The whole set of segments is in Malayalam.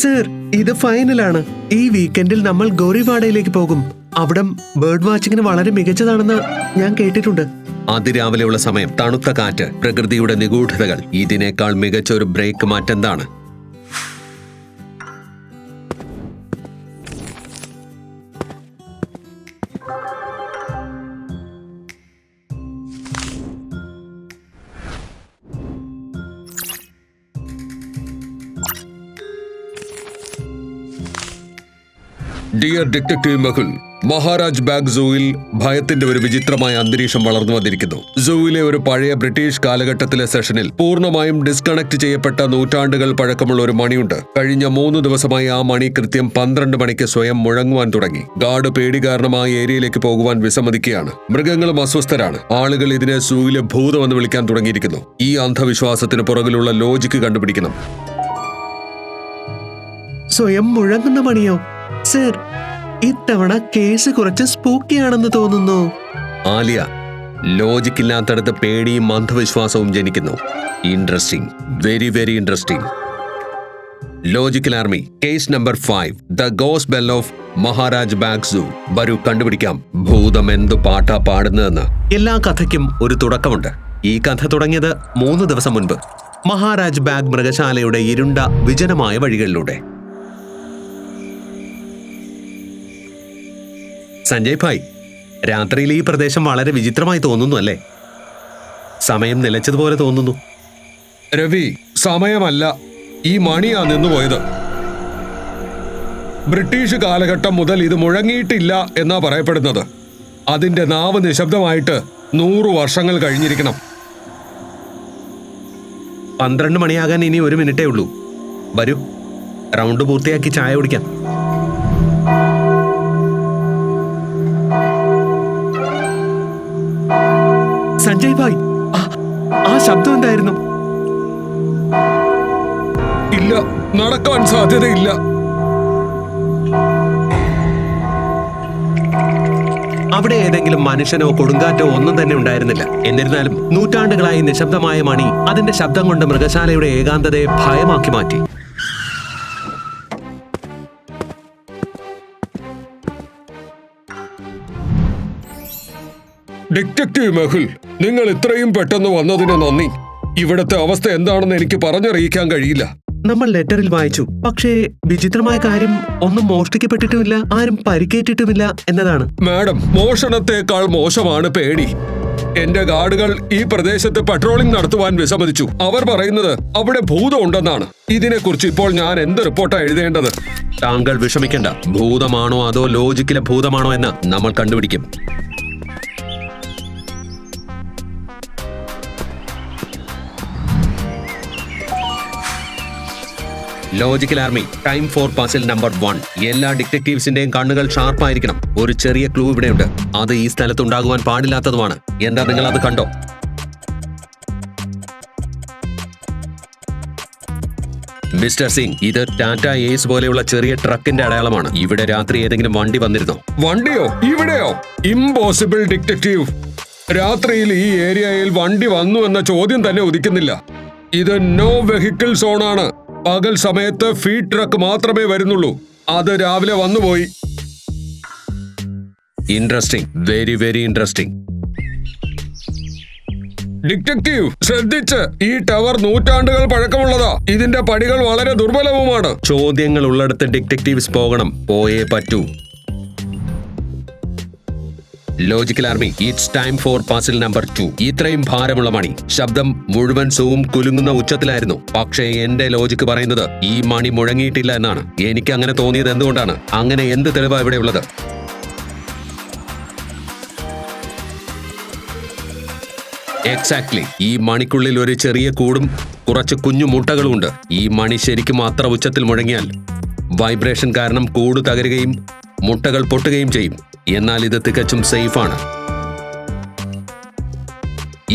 സർ, ഇത് ഫൈനലാണ്. ഈ വീക്കെൻഡിൽ നമ്മൾ ഗോറിവാഡയിലേക്ക് പോകും. അവിടം ബേർഡ് വാച്ചിങ്ങിന് വളരെ മികച്ചതാണെന്ന് ഞാൻ കേട്ടിട്ടുണ്ട്. അതിരാവിലെയുള്ള സമയം, തണുത്ത കാറ്റ്, പ്രകൃതിയുടെ നിഗൂഢതകൾ. ഇതിനേക്കാൾ മികച്ച ഒരു ബ്രേക്ക് മാറ്റെന്താണ്? ഡിയർ ഡിറ്റക്റ്റീവ് മഹുൽ, മഹാരാജ് ബാഗ് സൂവിൽ ഭയത്തിന്റെ ഒരു വിചിത്രമായ അന്തരീക്ഷം വളർന്നു വന്നിരിക്കുന്നു. സൂവിലെ ഒരു പഴയ ബ്രിട്ടീഷ് കാലഘട്ടത്തിലെ സെഷനിൽ പൂർണ്ണമായും ഡിസ്കണക്ട് ചെയ്യപ്പെട്ട നൂറ്റാണ്ടുകൾ പഴക്കമുള്ള ഒരു മണിയുണ്ട്. കഴിഞ്ഞ 3 ദിവസമായി ആ മണി കൃത്യം 12 മണിക്ക് സ്വയം മുഴങ്ങുവാൻ തുടങ്ങി. ഗാർഡ് പേടി കാരണം ആ ഏരിയയിലേക്ക് പോകുവാൻ വിസമ്മതിക്കുകയാണ്. മൃഗങ്ങളും അസ്വസ്ഥരാണ്. ആളുകൾ ഇതിനെ സൂവിലെ ഭൂതമെന്ന് വിളിക്കാൻ തുടങ്ങിയിരിക്കുന്നു. ഈ അന്ധവിശ്വാസത്തിന് പുറകിലുള്ള ലോജിക്ക് കണ്ടുപിടിക്കണം. സ്വയം മുഴങ്ങുന്ന മണിയോ? സർ, ഇത്തവണ കേസ് കുറച്ച് സ്പൂക്കിയാണെന്ന് തോന്നുന്നു. ആലിയ, ലോജിക്കില്ലാത്തടത്ത് പേടിയും അന്ധവിശ്വാസവും ജനിക്കുന്നു. Interesting, very very interesting. Logical army, case number 5, the ghost bell of Maharaj Bagh zoo. വരൂ, കണ്ടുപിടിക്കാം ഭൂതം എന്തു പാട്ടാ പാടുന്നതെന്ന്. എല്ലാ കഥയ്ക്കും ഒരു തുടക്കമുണ്ട്. ഈ കഥ തുടങ്ങിയത് 3 ദിവസം മുൻപ്, മഹാരാജ് ബാഗ് മൃഗശാലയുടെ ഇരുണ്ട വിജനമായ വഴികളിലൂടെ. സഞ്ജയ് ഭായ്, രാത്രിയിൽ ഈ പ്രദേശം വളരെ വിചിത്രമായി തോന്നുന്നു അല്ലേ? സമയം നിലച്ചതുപോലെ തോന്നുന്നു. രവി, സമയമല്ല, ഈ മണിയാ നിന്നുപോയത്. ബ്രിട്ടീഷ് കാലഘട്ടം മുതൽ ഇത് മുഴങ്ങിയിട്ടില്ല എന്നാ പറയപ്പെടുന്നത്. അതിന്റെ നാവ് നിശബ്ദമായിട്ട് 100 വർഷങ്ങൾ കഴിഞ്ഞിരിക്കണം. 12 മണിയാകാൻ ഇനി 1 മിനിറ്റേ ഉള്ളൂ. വരൂ, റൗണ്ട് പൂർത്തിയാക്കി ചായ കുടിക്കാം. സഞ്ജയ് ഭായ്, ആ ശബ്ദം എന്തായിരുന്നു? ഇല്ല, നടക്കാൻ സാധ്യതയില്ല. അവിടെ ഏതെങ്കിലും മനുഷ്യനോ കൊടുങ്കാറ്റോ ഒന്നും തന്നെ ഉണ്ടായിരുന്നില്ല. എന്നിരുന്നാലും നൂറ്റാണ്ടുകളായി നിശബ്ദമായ മണി അതിന്റെ ശബ്ദം കൊണ്ട് മൃഗശാലയുടെ ഏകാന്തതയെ ഭയമാക്കി മാറ്റി. ഡിറ്റക്റ്റീവ് മെഹുൽ, നിങ്ങൾ ഇത്രയും പെട്ടെന്ന് വന്നതിന് നന്ദി. ഇവിടുത്തെ അവസ്ഥ എന്താണെന്ന് എനിക്ക് പറഞ്ഞറിയിക്കാൻ കഴിയില്ല. നമ്മൾ ലെറ്ററിൽ വായിച്ചു, പക്ഷേ വിചിത്രമായ കാര്യം, ഒന്നും മോഷ്ടിക്കപ്പെട്ടിട്ടുമില്ല, ആരും പരിക്കേറ്റിട്ടുമില്ല എന്നതാണ്. മാഡം, മോഷണത്തെക്കാൾ മോശമാണ് പേടി. എന്റെ ഗാർഡുകൾ ഈ പ്രദേശത്ത് പട്രോളിംഗ് നടത്തുവാൻ വിസമ്മതിച്ചു. അവർ പറയുന്നത് അവിടെ ഭൂതം ഉണ്ടെന്നാണ്. ഇതിനെക്കുറിച്ച് ഇപ്പോൾ ഞാൻ എന്ത് റിപ്പോർട്ടാ എഴുതേണ്ടത്? താങ്കൾ വിഷമിക്കണ്ട. ഭൂതമാണോ അതോ ലോജിക്കിലെ ഭൂതമാണോ എന്ന് നമ്മൾ കണ്ടുപിടിക്കും. Logical army, time for puzzle number 1. എല്ലാ ഡിറ്റക്റ്റീവ്സിന്റെയും കണ്ണുകൾ ഷാർപ്പായിരിക്കണം. ഒരു ചെറിയ ക്ലൂ ഇവിടെയുണ്ട്. അത് ഈ സ്ഥലത്ത് ഉണ്ടാകുവാൻ പാടില്ലാത്തതുമാണ്. എന്താ, നിങ്ങൾ അത് കണ്ടോ? മിസ്റ്റർ സിംഗ്, ഇത് ടാറ്റ ഏസ് പോലെയുള്ള ചെറിയ ട്രക്കിന്റെ അടയാളമാണ്. ഇവിടെ രാത്രി ഏതെങ്കിലും വണ്ടി വന്നിരുന്നോ? വണ്ടിയോ? ഇവിടെയോ? Impossible detective. രാത്രിയിൽ ഈ ഏരിയയിൽ വണ്ടി വന്നു എന്ന ചോദ്യം തന്നെ ഉദിക്കുന്നില്ല. ഇത് നോ വെഹിക്കിൾ സോണാണ്. പകൽ സമയത്ത് ഫീഡ് ട്രക്ക് മാത്രമേ വരുന്നുള്ളൂ. അത് രാവിലെ വന്നുപോയി. Interesting, very very interesting. Detective, ശ്രദ്ധിച്ച്, ഈ ടവർ നൂറ്റാണ്ടുകൾ പഴക്കമുള്ളതാ. ഇതിന്റെ പടികൾ വളരെ ദുർബലവുമാണ്. ചോദ്യങ്ങൾ ഉള്ളിടത്ത് ഡിറ്റക്റ്റീവ്സ് പോകണം. പോയേ പറ്റൂ. Logical army, it's time for puzzle number 2. ഇത്രയും ഭാരമുള്ള മണി. ശബ്ദം മുഴുവൻ സൂം കുലുങ്ങുന്ന ഉച്ചത്തിലായിരുന്നു. പക്ഷേ എന്റെ ലോജിക്ക് പറയുന്നത് ഈ മണി മുഴങ്ങിയിട്ടില്ല എന്നാണ്. എനിക്ക് അങ്ങനെ തോന്നിയത് എന്തുകൊണ്ടാണ്? അങ്ങനെ എന്ത് തെളിവാ ഇവിടെ ഉള്ളത്? എക്സാക്ട്ലി. ഈ മണിക്കുള്ളിൽ ഒരു ചെറിയ കൂടും കുറച്ച് കുഞ്ഞു മുട്ടകളും ഉണ്ട്. ഈ മണി ശരിക്കും അത്ര ഉച്ചത്തിൽ മുഴങ്ങിയാൽ വൈബ്രേഷൻ കാരണം കൂട് തകരുകയും മുട്ടകൾ പൊട്ടുകയും ചെയ്യും. എന്നാൽ ഇത് തികച്ചും സേഫാണ്.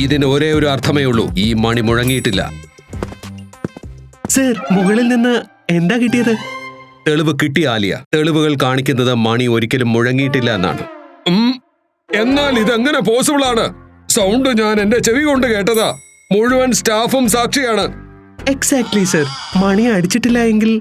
ഇതിന് ഒരേ ഒരു അർത്ഥമേ ഉള്ളൂ, ഈ മണി മുഴങ്ങിയിട്ടില്ല. സർ, മുകളിൽ നിന്ന് എന്താ കിട്ടിയത്? തെളിവ് കിട്ടി ആലിയ. തെളിവുകൾ കാണിക്കുന്നത് മണി ഒരിക്കലും മുഴങ്ങിയിട്ടില്ല എന്നാണ്. എന്നാൽ ഇതെങ്ങനെ പോസിബിൾ ആണ്? സൗണ്ട് ഞാൻ എന്റെ ചെവി കൊണ്ട് കേട്ടതാ. മുഴുവൻ സ്റ്റാഫും സാക്ഷിയാണ്. Exactly sir. മണി അടിച്ചിട്ടില്ല എങ്കിൽ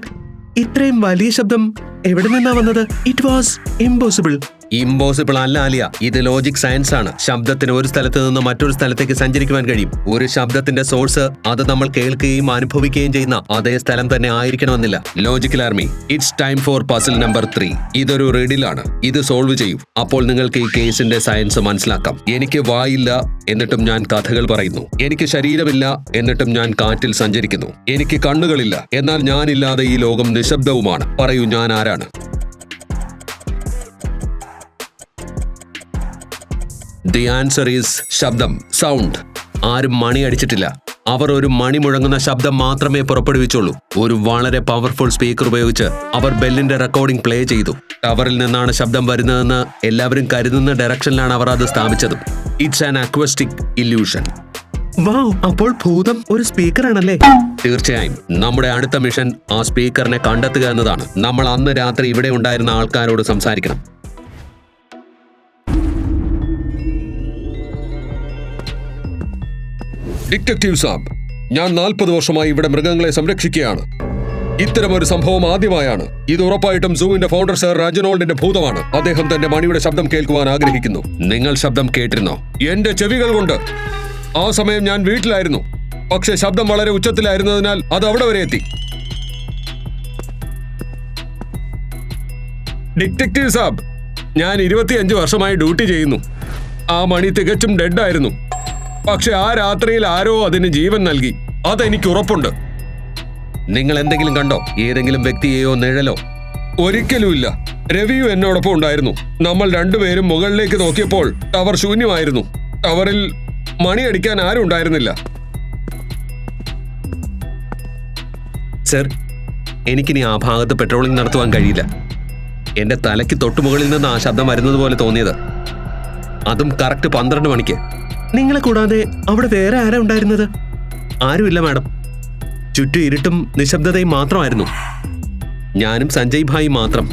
ഇത്രയും വലിയ ശബ്ദം എവിടെ നിന്നാ വന്നത്? It was impossible. ഇമ്പോസിബിൾ അല്ല ആലിയ, ഇത് ലോജിക് സയൻസ് ആണ്. ശബ്ദത്തിന് ഒരു സ്ഥലത്ത് നിന്ന് മറ്റൊരു സ്ഥലത്തേക്ക് സഞ്ചരിക്കുവാൻ കഴിയും. ഒരു ശബ്ദത്തിന്റെ സോഴ്സ് അത് നമ്മൾ കേൾക്കുകയും അനുഭവിക്കുകയും ചെയ്യുന്ന അതേ സ്ഥലം തന്നെ ആയിരിക്കണമെന്നില്ല. Logical army, it's time for puzzle number 3. ഇതൊരു റിഡിലാണ്. ഇത് സോൾവ് ചെയ്യൂ. അപ്പോൾ നിങ്ങൾക്ക് ഈ കേസിന്റെ സയൻസ് മനസ്സിലാക്കാം. എനിക്ക് വായില്ല, എന്നിട്ടും ഞാൻ കഥകൾ പറയുന്നു. എനിക്ക് ശരീരമില്ല, എന്നിട്ടും ഞാൻ കാറ്റിൽ സഞ്ചരിക്കുന്നു. എനിക്ക് കണ്ണുകളില്ല, എന്നാൽ ഞാനില്ലാതെ ഈ ലോകം നിശബ്ദവുമാണ്. പറയൂ, ഞാൻ ആരാണ്? ദി ആൻസർ ഈസ് ശബ്ദം, സൗണ്ട്. ആരും മണി അടിച്ചിട്ടില്ല. അവർ ഒരു മണി മുഴങ്ങുന്ന ശബ്ദം മാത്രമേ പുറപ്പെടുവിച്ചുള്ളൂ. ഒരു വളരെ പവർഫുൾ സ്പീക്കർ ഉപയോഗിച്ച് അവർ ബെല്ലിന്റെ റെക്കോർഡിംഗ് പ്ലേ ചെയ്തു. ടവറിൽ നിന്നാണ് ശബ്ദം വരുന്നതെന്ന് എല്ലാവരും കരുതുന്ന ഡയറക്ഷനിലാണ് അവർ അത് സ്ഥാപിച്ചത്. It's an acoustic illusion. Wow, അപ്പോൾ ഭൂതം ഒരു സ്പീക്കറാണല്ലേ? തീർച്ചയായും. നമ്മുടെ അടുത്ത മിഷൻ ആ സ്പീക്കറിനെ കണ്ടെത്തുക എന്നതാണ്. നമ്മൾ അന്ന് രാത്രി ഇവിടെ ഉണ്ടായിരുന്ന ആൾക്കാരോട് സംസാരിക്കണം. ഡിറ്റക്റ്റീവ് സാബ്, ഞാൻ 40 വർഷമായി ഇവിടെ മൃഗങ്ങളെ സംരക്ഷിക്കുകയാണ്. ഇത്തരമൊരു സംഭവം ആദ്യമായാണ്. ഇത് ഉറപ്പായിട്ടും സൂവിന്റെ ഫൗണ്ടർ സർ രാജനോൾഡിന്റെ ഭൂതമാണ്. അദ്ദേഹം തന്റെ മണിയുടെ ശബ്ദം കേൾക്കുവാൻ ആഗ്രഹിക്കുന്നു. നിങ്ങൾ ശബ്ദം കേട്ടിരുന്നോ? എന്റെ ചെവികൾ കൊണ്ട്. ആ സമയം ഞാൻ വീട്ടിലായിരുന്നു. പക്ഷെ ശബ്ദം വളരെ ഉച്ചത്തിലായിരുന്നതിനാൽ അത് അവിടെ വരെ എത്തി. ഡിറ്റക്റ്റീവ് സാബ്, ഞാൻ 25 വർഷമായി ഡ്യൂട്ടി ചെയ്യുന്നു. ആ മണി തികച്ചും ഡെഡായിരുന്നു. പക്ഷെ ആ രാത്രിയിൽ ആരോ അതിന് ജീവൻ നൽകി. അതെനിക്ക് ഉറപ്പുണ്ട്. നിങ്ങൾ എന്തെങ്കിലും കണ്ടോ? ഏതെങ്കിലും വ്യക്തിയെയോ നിഴലോ? ഒരിക്കലുമില്ല. രവിയു എന്നോടൊപ്പം ഉണ്ടായിരുന്നു. നമ്മൾ രണ്ടുപേരും മുകളിലേക്ക് നോക്കിയപ്പോൾ ടവർ ശൂന്യമായിരുന്നു. ടവറിൽ മണിയടിക്കാൻ ആരും ഉണ്ടായിരുന്നില്ല. സർ, എനിക്കിനി ആ ഭാഗത്ത് പെട്രോളിംഗ് നടത്തുവാൻ കഴിയില്ല. എന്റെ തലയ്ക്ക് തൊട്ടുമുകളിൽ നിന്ന് ആ ശബ്ദം വരുന്നത് പോലെ തോന്നിയത്. അതും കറക്റ്റ് 12 മണിക്ക്. നിങ്ങളെ കൂടാതെ അവിടെ വേറെ ആരാ ഉണ്ടായിരുന്നത്? ആരുമില്ല മാഡം. ചുറ്റും ഇരുട്ടും നിശബ്ദതയും മാത്രമായിരുന്നു. ഞാനും സഞ്ജയ് ഭായി മാത്രം.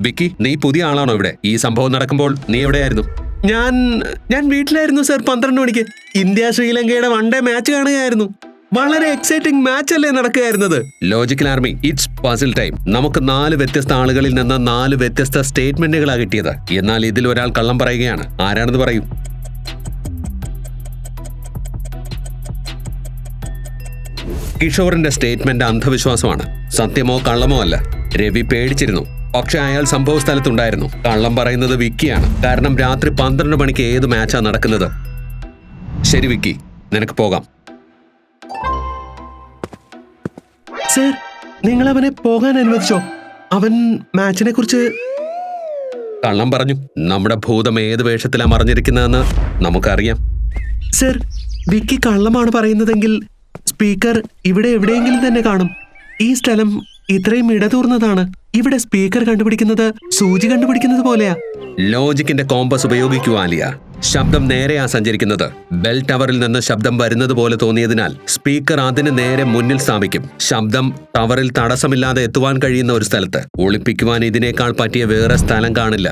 വിക്കി, നീ പുതിയ ആളാണോ ഇവിടെ? ഈ സംഭവം നടക്കുമ്പോൾ നീ എവിടെയായിരുന്നു? ഞാൻ വീട്ടിലായിരുന്നു സർ. 12 മണിക്ക് ഇന്ത്യ ശ്രീലങ്കയുടെ 1 ഡേ മാച്ച് കാണുകയായിരുന്നു. വളരെ എക്സൈറ്റിംഗ് മാച്ച് അല്ലേ നടക്കുകയായിരുന്നത്? Logical army, it's puzzle time. നമുക്ക് 4 വ്യത്യസ്ത ആളുകളിൽ നിന്ന് 4 വ്യത്യസ്ത സ്റ്റേറ്റ്മെന്റുകളാണ് കിട്ടിയത്. എന്നാൽ ഇതിൽ ഒരാൾ കള്ളം പറയുകയാണ്. ആരാണെന്ന് പറയൂ. കിഷോറിന്റെ സ്റ്റേറ്റ്മെന്റ് അന്ധവിശ്വാസമാണ്. സത്യമോ കള്ളമോ അല്ല. രവി പേടിച്ചിരുന്നു. പക്ഷെ അയാൾ സംഭവ സ്ഥലത്തുണ്ടായിരുന്നു. കള്ളം പറയുന്നത് വിക്കിയാണ്. കാരണം രാത്രി 12 മണിക്ക് ഏത് മാച്ചാ നടക്കുന്നത്? ശരി വിക്കി, നിനക്ക് പോകാം. സർ, നിങ്ങൾ അവനെ പോകാൻ അനുവദിച്ചോ? അവൻ മാച്ചിനെ കുറിച്ച് കള്ളം പറഞ്ഞു. നമ്മുടെ ഭൂതം ഏത് വേഷത്തിലാ മറിഞ്ഞിരിക്കുന്നതെന്ന് നമുക്കറിയാം. സർ, വിക്കി കള്ളമാണ് പറയുന്നതെങ്കിൽ സ്പീക്കർ ഇവിടെ എവിടെയെങ്കിലും തന്നെ കാണും. ഈ സ്ഥലം ഇത്രയും ഇടതൂർന്നതാണ്. ഇവിടെ സ്പീക്കർ കണ്ടുപിടിക്കുന്നത് സൂചി കണ്ടുപിടിക്കുന്നത് പോലെയാ. ലോജിക്കിന്റെ കോമ്പസ് ഉപയോഗിക്കൂ ആലിയ. ശബ്ദം നേരെയാ സഞ്ചരിക്കുന്നത്. ബെൽ ടവറിൽ നിന്ന് ശബ്ദം വരുന്നത് പോലെ തോന്നിയതിനാൽ സ്പീക്കർ അതിന് നേരെ മുന്നിൽ സ്ഥാപിക്കും. ശബ്ദം ടവറിൽ തടസ്സമില്ലാതെ എത്തുവാൻ കഴിയുന്ന ഒരു സ്ഥലത്ത്. ഒളിപ്പിക്കുവാൻ ഇതിനേക്കാൾ പറ്റിയ വേറെ സ്ഥലം കാണില്ല.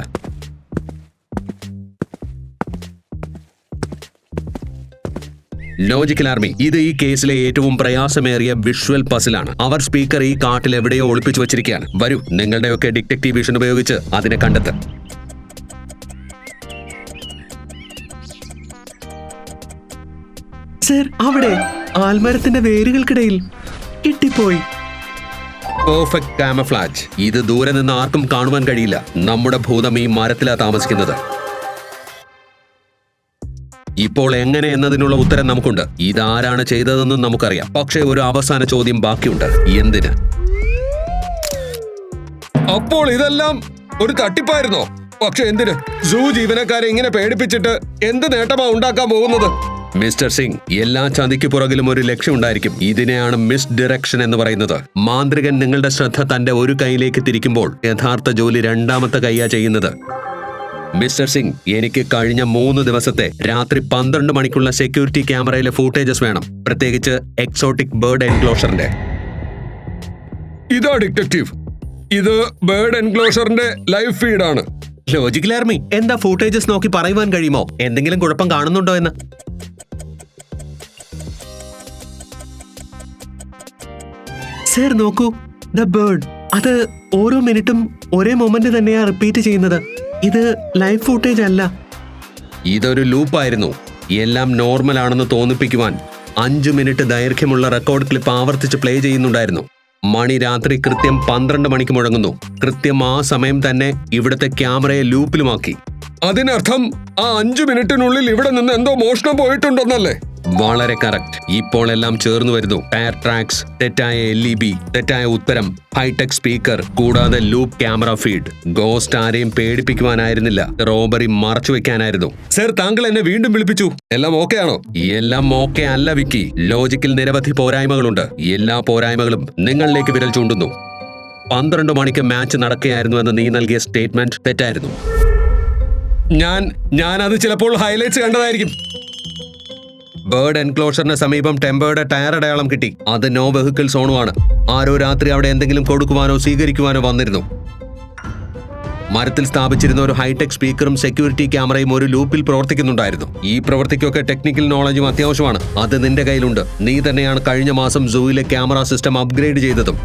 ലോജിക്കൽ ആർമി, ഇത് ഈ കേസിലെ ഏറ്റവും പ്രയാസമേറിയ വിഷ്വൽ പസിലാണ്. അവർ സ്പീക്കർ ഈ കാട്ടിൽ എവിടെയോ ഒളിപ്പിച്ചു വച്ചിരിക്കുകയാണ്. വരൂ, നിങ്ങളുടെയൊക്കെ ഡിറ്റക്റ്റീവ് വിഷൻ ഉപയോഗിച്ച് അതിനെ കണ്ടെത്തും. സർ, അവിടെ ആൽമരത്തിന്റെ വേരുകൾക്കിടയിൽ കിട്ടിപ്പോയി. പെർഫെക്റ്റ് കാമഫ്ലാജ്. ഇത് ദൂരെ നിന്ന് ആർക്കും കാണുവാൻ കഴിയില്ല. നമ്മുടെ ഭൂതം ഈ മരത്തിലാ താമസിക്കുന്നത്. ഇപ്പോൾ എങ്ങനെ എന്നതിനുള്ള ഉത്തരം നമുക്കുണ്ട്. ഇതാരാണ് ചെയ്തതെന്നും നമുക്കറിയാം. പക്ഷേ ഒരു അവസാന ചോദ്യം ബാക്കിയുണ്ട്. എന്തിന്? അപ്പോൾ ഇതെല്ലാം ഒരു തട്ടിപ്പായിരുന്നോ? പക്ഷെ എന്തിന്? സൂ ജീവനക്കാരെ ഇങ്ങനെ പേടിപ്പിച്ചിട്ട് എന്ത് നേട്ടമാ ഉണ്ടാക്കാൻ പോകുന്നത്? മിസ്റ്റർ സിംഗ്, എല്ലാ ചതിക്ക് പുറകിലും ഒരു ലക്ഷ്യം ഉണ്ടായിരിക്കും. ഇതിനെയാണ് മിസ് ഡിറക്ഷൻ എന്ന് പറയുന്നത്. മാന്ത്രികൻ നിങ്ങളുടെ ശ്രദ്ധ തന്റെ ഒരു കൈയിലേക്ക് തിരിക്കുമ്പോൾ യഥാർത്ഥ ജോലി രണ്ടാമത്തെ കൈയാ ചെയ്യുന്നത്. മിസ്റ്റർ സിംഗ്, എനിക്ക് കഴിഞ്ഞ 3 ദിവസത്തെ രാത്രി 12 മണിക്കുള്ള സെക്യൂരിറ്റി ക്യാമറയിലെ ഫൂട്ടേജസ് വേണം. പ്രത്യേകിച്ച് എക്സോട്ടിക് ബേർഡ് എൻക്ലോഷറിന്റെ. ഇതാ ഡിറ്റക്റ്റീവ്, ഇത് ബേർഡ് എൻക്ലോഷറിന്റെ ലൈവ് ഫീഡാണ്. ലോജിക്കൽ ആർമി, എന്താ ഫൂട്ടേജസ് നോക്കി പറയുവാൻ കഴിയുമോ എന്തെങ്കിലും കുഴപ്പം കാണുന്നുണ്ടോ എന്ന്? സർ നോക്കൂ, ദ ബേർഡ്. അത് ഓരോ മിനിറ്റും ഒരേ മൊമെന്റ് തന്നെയാ റിപ്പീറ്റ് ചെയ്യുന്നത്. ഇത് ലൈവ് ഫൂട്ടേജ് അല്ല. ഇതൊരു ലൂപ്പായിരുന്നു. എല്ലാം നോർമൽ ആണെന്ന് തോന്നിപ്പിക്കുവാൻ 5 മിനിറ്റ് ദൈർഘ്യമുള്ള റെക്കോർഡ് ക്ലിപ്പ് ആവർത്തിച്ച് പ്ലേ ചെയ്യുന്നുണ്ടായിരുന്നു. മണി രാത്രി കൃത്യം 12 മണിക്ക് മുഴങ്ങുന്നു. കൃത്യം ആ സമയം തന്നെ ഇവിടുത്തെ ക്യാമറയെ ലൂപ്പിലുമാക്കി. അതിനർത്ഥം ആ 5 മിനിറ്റിനുള്ളിൽ ഇവിടെ നിന്ന് എന്തോ മോഷണം പോയിട്ടുണ്ടെന്നല്ലേ? വളരെ കറക്റ്റ്. ഇപ്പോൾ എല്ലാം ചേർന്ന് വരുന്നു. ടയർ ട്രാക്സ്, തെറ്റായ LED, തെറ്റായ ഉത്തരം, ഹൈടെക് സ്പീക്കർ, കൂടാതെ ലൂപ്പ് ക്യാമറ ഫീഡ്. ഗോസ്റ്റ് ആരെയും പേടിപ്പിക്കുവാനായിരുന്നില്ല, റോബറി മറച്ചു വെക്കാനായിരുന്നു. സർ, താങ്കൾ എന്നെ വീണ്ടും വിളിപ്പിച്ചു. എല്ലാം ഓക്കെ ആണോ? എല്ലാം ഓക്കെ അല്ല വിക്കി. ലോജിക്കിൽ നിരവധി പോരായ്മകളുണ്ട്. എല്ലാ പോരായ്മകളും നിങ്ങളിലേക്ക് വിരൽ ചൂണ്ടുന്നു. 12 മണിക്ക് മാച്ച് നടക്കുകയായിരുന്നു എന്ന് നീ നൽകിയ സ്റ്റേറ്റ്മെന്റ് തെറ്റായിരുന്നു. ഞാൻ അത് ചിലപ്പോൾ ഹൈലൈറ്റ്സ് കണ്ടതായിരിക്കും. ബേർഡ് എൻക്ലോഷറിന് സമീപം ടെമ്പേർഡ് ടയർ അടയാളം കിട്ടി. അത് നോ വെഹിക്കിൾ സോണുമാണ്. ആരോ രാത്രി അവിടെ എന്തെങ്കിലും കൊടുക്കുവാനോ സ്വീകരിക്കുവാനോ വന്നിരുന്നു. മരത്തിൽ സ്ഥാപിച്ചിരുന്ന ഒരു ഹൈടെക് സ്പീക്കറും സെക്യൂരിറ്റി ക്യാമറയും ഒരു ലൂപ്പിൽ പ്രവർത്തിക്കുന്നുണ്ടായിരുന്നു. ഈ പ്രവൃത്തിക്കൊക്കെ ടെക്നിക്കൽ നോളജും അത്യാവശ്യമാണ്. അത് നിന്റെ കയ്യിലുണ്ട്. നീ തന്നെയാണ് കഴിഞ്ഞ മാസം സൂയിലെ ക്യാമറ സിസ്റ്റം അപ്ഗ്രേഡ് ചെയ്തതും.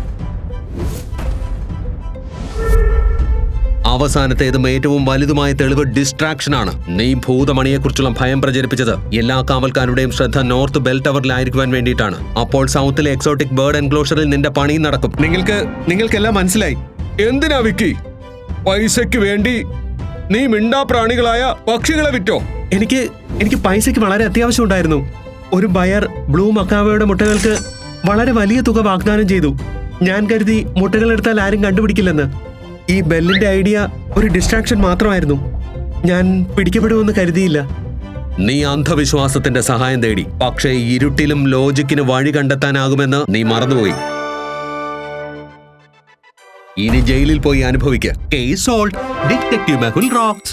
അവസാനത്തേതും ഏറ്റവും വലുതുമായ തെളിവ് ഡിസ്ട്രാക്ഷൻ ആണ്. നീ ഭൂതമണിയെക്കുറിച്ചുള്ള ഭയം പ്രചരിപ്പിച്ചത് എല്ലാ കാവൽക്കാരുടെയും ശ്രദ്ധ നോർത്ത് ബെൽ ടവറിലായിരിക്കുവാൻ വേണ്ടിയിട്ടാണ്. അപ്പോൾ സൗത്തിലെ എക്സോട്ടിക് ബേർഡ് എൻക്ലോഷറിൽ നിന്റെ പണി നടക്കും. നിങ്ങൾക്കെല്ലാം മനസ്സിലായി. എന്തിനാ വിക്കി? പൈസയ്ക്ക് വേണ്ടി നീ മിണ്ടാപ്രാണികളായ പക്ഷികളെ വിറ്റോ? എനിക്ക് പൈസയ്ക്ക് വളരെ അത്യാവശ്യം ഉണ്ടായിരുന്നു. ഒരു ബയർ ബ്ലൂ മക്കാവയുടെ മുട്ടകൾക്ക് വളരെ വലിയ തുക വാഗ്ദാനം ചെയ്തു. ഞാൻ കരുതി മുട്ടകൾ എടുത്താൽ ആരും കണ്ടുപിടിക്കില്ലെന്ന്. ഈ ബെല്ലിന്റെ ഐഡിയ ഒരു ഡിസ്ട്രാക്ഷൻ മാത്രമായിരുന്നു. ഞാൻ പിടിക്കപ്പെടുമെന്ന് കരുതിയില്ല. നീ അന്ധവിശ്വാസത്തിന്റെ സഹായം തേടി. പക്ഷേ ഇരുട്ടിലും ലോജിക്കിന് വഴി കണ്ടെത്താനാകുമെന്ന് നീ മറന്നുപോയി. ഇനി ജയിലിൽ പോയി അനുഭവിക്കുക. Case solved. Detective Mehul rocks.